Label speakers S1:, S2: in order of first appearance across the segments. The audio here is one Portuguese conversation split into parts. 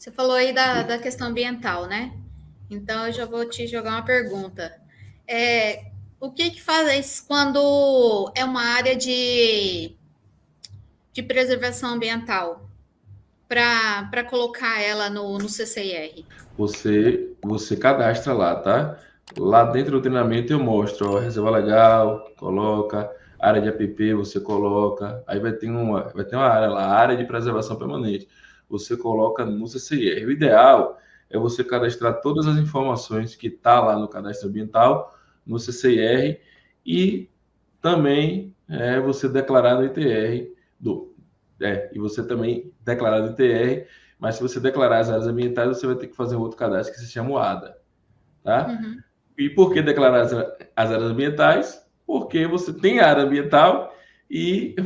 S1: Você falou aí da questão ambiental, né? Então, eu já vou te jogar uma pergunta. O que faz quando é uma área de preservação ambiental para colocar ela no CCIR?
S2: Você cadastra lá, tá? Lá dentro do treinamento eu mostro, ó, reserva legal, coloca, área de APP você coloca, aí vai ter uma área lá, área de preservação permanente. Você coloca no CCIR. O ideal é você cadastrar todas as informações que tá lá no cadastro ambiental, no CCIR e também você declarar no ITR e você também declarar no ITR, mas se você declarar as áreas ambientais, você vai ter que fazer um outro cadastro que se chama o ADA, tá?
S1: Uhum.
S2: E por que declarar as áreas ambientais? Porque você tem área ambiental e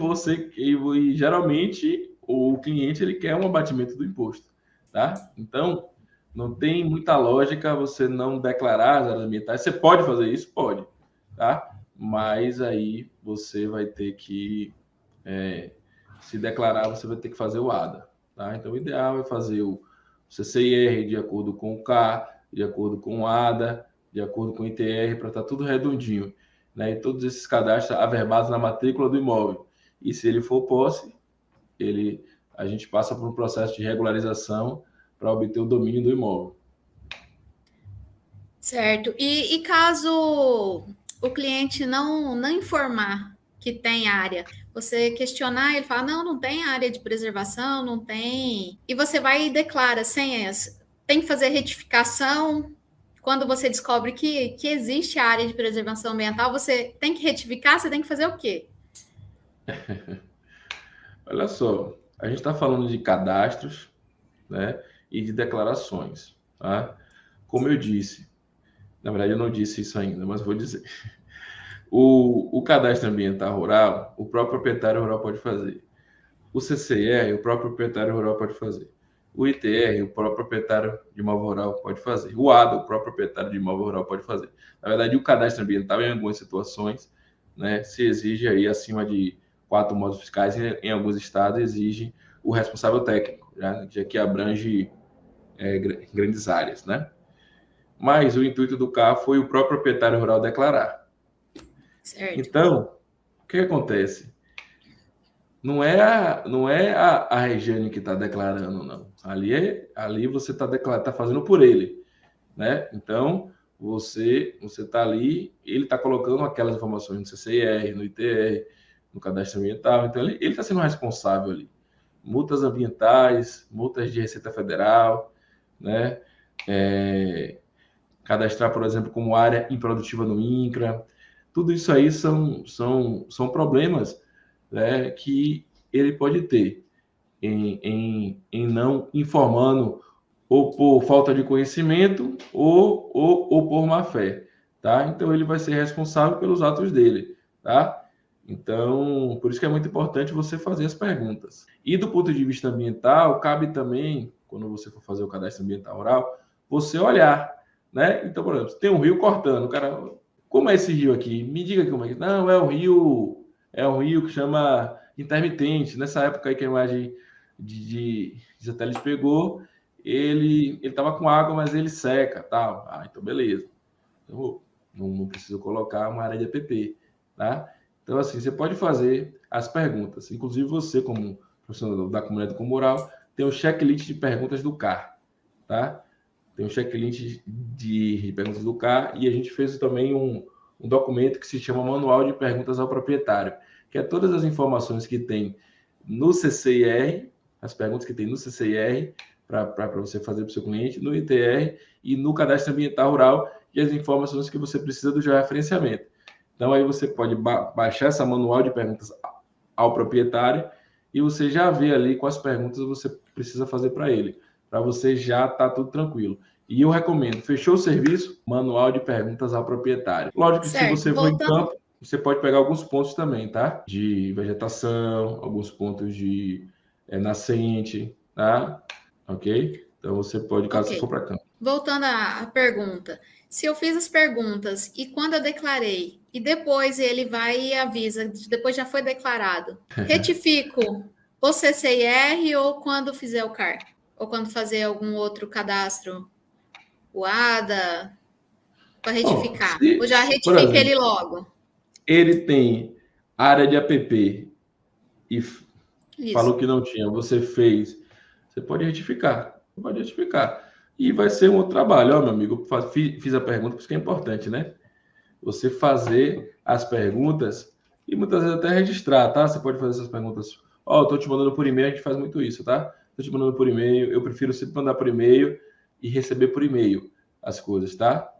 S2: geralmente o cliente ele quer um abatimento do imposto, tá? Então não tem muita lógica você não declarar as áreas ambientais. Você pode fazer isso, pode, tá? Mas aí você vai ter que se declarar, você vai ter que fazer o ADA, tá? Então o ideal é fazer o CCIR de acordo com o K, de acordo com o ADA, de acordo com o ITR, para estar tudo redondinho, né? E todos esses cadastros averbados na matrícula do imóvel. E se ele for posse, a gente passa por um processo de regularização para obter o domínio do imóvel.
S1: Certo. E caso o cliente não informar que tem área, você questionar, ele fala, não tem área de preservação, não tem. E você vai e declara sem essa. Tem que fazer retificação. Quando você descobre que existe área de preservação ambiental, você tem que retificar, você tem que fazer o quê?
S2: Olha só, a gente está falando de cadastros, né, e de declarações, tá? Como eu disse, na verdade eu não disse isso ainda, mas vou dizer. O cadastro ambiental rural, o próprio proprietário rural pode fazer. O CCR, o próprio proprietário rural pode fazer. O ITR, o próprio proprietário de imóvel rural pode fazer. O ADA, o próprio proprietário de imóvel rural pode fazer. Na verdade, o cadastro ambiental, em algumas situações, né, se exige aí acima de 4 modos fiscais, em alguns estados exige o responsável técnico, já que abrange grandes áreas, né? Mas o intuito do CAR foi o próprio proprietário rural declarar.
S1: Certo.
S2: Então, o que acontece? Não é a Regiane que está declarando, não. Ali você tá fazendo por ele, né? Então, você está ali, ele está colocando aquelas informações no CCIR, no ITR, no cadastro ambiental, então ele está sendo responsável ali. Multas ambientais, multas de Receita Federal, né? Cadastrar, por exemplo, como área improdutiva no INCRA, tudo isso aí são problemas, né, que ele pode ter em não informando ou por falta de conhecimento ou por má fé, tá? Então ele vai ser responsável pelos atos dele, tá? Então, por isso que é muito importante você fazer as perguntas. E do ponto de vista ambiental, cabe também, quando você for fazer o cadastro ambiental rural, você olhar, né? Então, por exemplo, tem um rio cortando, o cara, como é esse rio aqui? Me diga como é que. Não, é um rio que chama intermitente. Nessa época aí que a imagem de satélite pegou, ele estava com água, mas ele seca, tal. Ah, então beleza. Então, não preciso colocar uma área de app, tá? Então, assim, você pode fazer as perguntas. Inclusive, você, como profissional da comunidade com moral, tem um checklist de perguntas do CAR, tá? Tem um checklist de perguntas do CAR e a gente fez também um documento que se chama Manual de Perguntas ao Proprietário, que é todas as informações que tem no CCIR, as perguntas que tem no CCIR, para você fazer para o seu cliente, no ITR e no Cadastro Ambiental Rural, e as informações que você precisa do georreferenciamento. Então, aí você pode baixar essa manual de perguntas ao proprietário e você já vê ali quais perguntas você precisa fazer para ele, para você já estar tudo tranquilo. E eu recomendo, fechou o serviço, manual de perguntas ao proprietário. Lógico que se
S1: Certo.
S2: você for em
S1: Voltando.
S2: campo, você pode pegar alguns pontos também, tá? De vegetação, alguns pontos de nascente, tá? Ok? Então você pode, caso você for
S1: Ok.
S2: para campo.
S1: Voltando à pergunta. Se eu fiz as perguntas e quando eu declarei, e depois ele vai e avisa, depois já foi declarado, retifico o CCIR ou quando fizer o CAR? Ou quando fazer algum outro cadastro, o ADA, para
S2: Bom,
S1: retificar? Ou já
S2: por
S1: retifica
S2: exemplo,
S1: ele logo?
S2: ele tem área de app e
S1: Isso.
S2: falou que não tinha, você fez, você pode retificar. Pode retificar. E vai ser um outro trabalho. Ó, meu amigo, fiz a pergunta, por isso que é importante, né? Você fazer as perguntas e muitas vezes até registrar, tá? Você pode fazer essas perguntas. Ó, eu tô te mandando por e-mail, a gente faz muito isso, tá? Tô te mandando por e-mail, eu prefiro sempre mandar por e-mail e receber por e-mail as coisas, tá?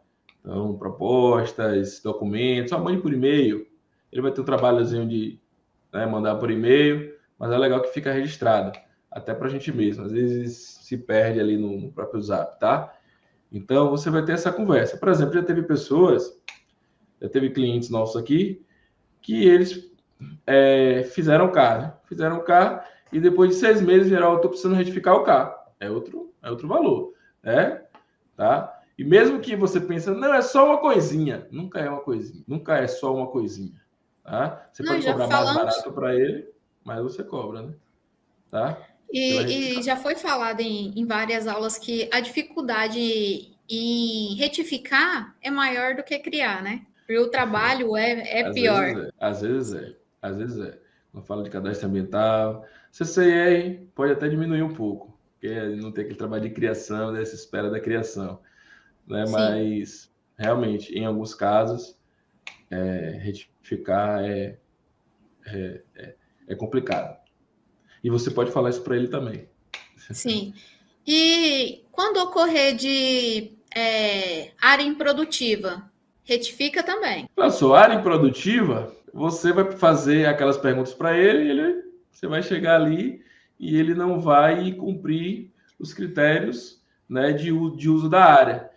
S2: Então, propostas, documentos, só mande por e-mail. Ele vai ter um trabalhozinho de, né, mandar por e-mail, mas é legal que fica registrado, até para a gente mesmo. Às vezes se perde ali no próprio Zap, tá? Então, você vai ter essa conversa. Por exemplo, já teve clientes nossos aqui, que eles fizeram o carro, né? Fizeram o carro e depois de 6 meses, geral, eu estou precisando retificar o carro. É outro valor, né? Tá? E mesmo que você pense, não, é só uma coisinha. Nunca é uma coisinha. Nunca é só uma coisinha. Tá? Você
S1: Nós
S2: pode
S1: já
S2: cobrar mais
S1: falamos,
S2: barato para ele, mas você cobra, né? Tá? Pela
S1: e
S2: retificação.
S1: já foi falado em várias aulas que a dificuldade em retificar é maior do que criar, né? Porque o trabalho é
S2: Às vezes
S1: pior.
S2: é, às vezes é, às vezes é. Quando fala de cadastro ambiental, CCR pode até diminuir um pouco, porque não tem aquele trabalho de criação, dessa espera da criação, né?
S1: Sim,
S2: Mas realmente, em alguns casos, retificar é complicado. E você pode falar isso para ele também.
S1: sim. E quando ocorrer de área improdutiva, retifica também.
S2: Na sua área improdutiva, você vai fazer aquelas perguntas para ele, você vai chegar ali e ele não vai cumprir os critérios, né, de uso da área,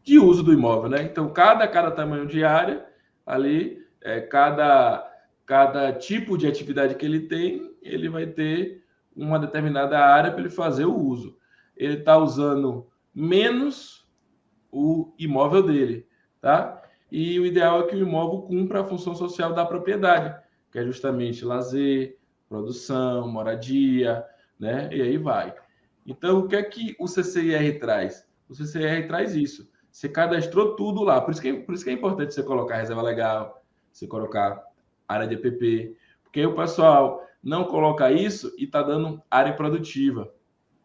S2: de uso do imóvel, né? Então, cada tamanho de área, ali, cada tipo de atividade que ele tem, ele vai ter uma determinada área para ele fazer o uso. Ele está usando menos o imóvel dele, tá? E o ideal é que o imóvel cumpra a função social da propriedade, que é justamente lazer, produção, moradia, né? E aí vai. Então, o que é que o CCIR traz? O CCIR traz isso. Você cadastrou tudo lá. Por isso que é importante você colocar reserva legal, você colocar área de EPP, porque aí o pessoal não coloca isso e está dando área produtiva,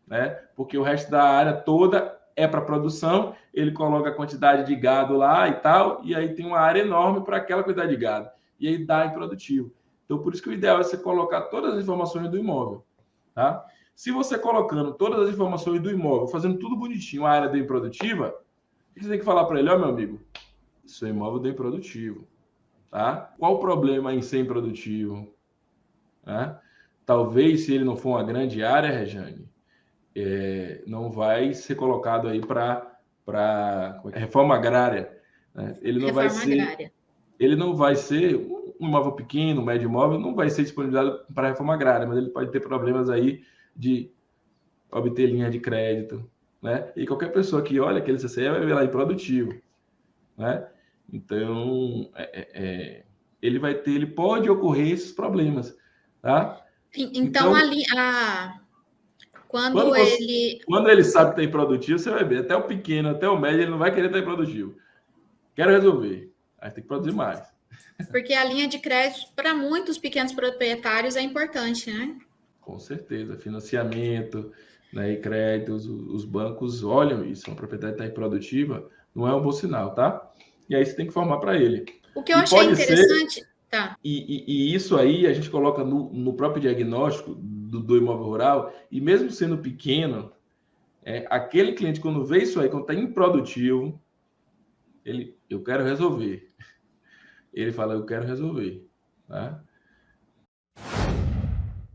S2: né? Porque o resto da área toda é para produção, ele coloca a quantidade de gado lá e tal, e aí tem uma área enorme para aquela quantidade de gado. E aí dá improdutivo. Então, por isso que o ideal é você colocar todas as informações do imóvel, tá? Se você colocando todas as informações do imóvel, fazendo tudo bonitinho, a área do improdutiva, o que você tem que falar para ele? Ó, meu amigo, seu imóvel é improdutivo, tá? Qual o problema em ser improdutivo? Né? Talvez, se ele não for uma grande área, Rejane, não vai ser colocado aí para reforma agrária, né?
S1: Reforma agrária.
S2: Ele não vai ser um imóvel pequeno, um médio imóvel, não vai ser disponibilizado para reforma agrária, mas ele pode ter problemas aí de obter linha de crédito, né? E qualquer pessoa que olha aquele CCE vai ver lá improdutivo, né? Então, ele pode ocorrer esses problemas, tá?
S1: Então,
S2: Então,
S1: ali,
S2: Quando,
S1: quando
S2: você,
S1: ele.
S2: quando ele sabe que está improdutivo, você vai ver. Até o pequeno, até o médio, ele não vai querer estar improdutivo. Quero resolver. Aí tem que produzir mais.
S1: Porque a linha de crédito, para muitos pequenos proprietários, é importante, né?
S2: Com certeza. Financiamento, né, e créditos, os bancos olham isso. Uma propriedade está improdutiva, não é um bom sinal, tá? E aí você tem que formar para ele.
S1: O que eu
S2: E
S1: achei
S2: pode ser,
S1: interessante. Tá.
S2: e isso aí a gente coloca no próprio diagnóstico do imóvel rural, e mesmo sendo pequeno, aquele cliente, quando vê isso aí, quando está improdutivo, eu quero resolver. Ele fala, eu quero resolver. Tá?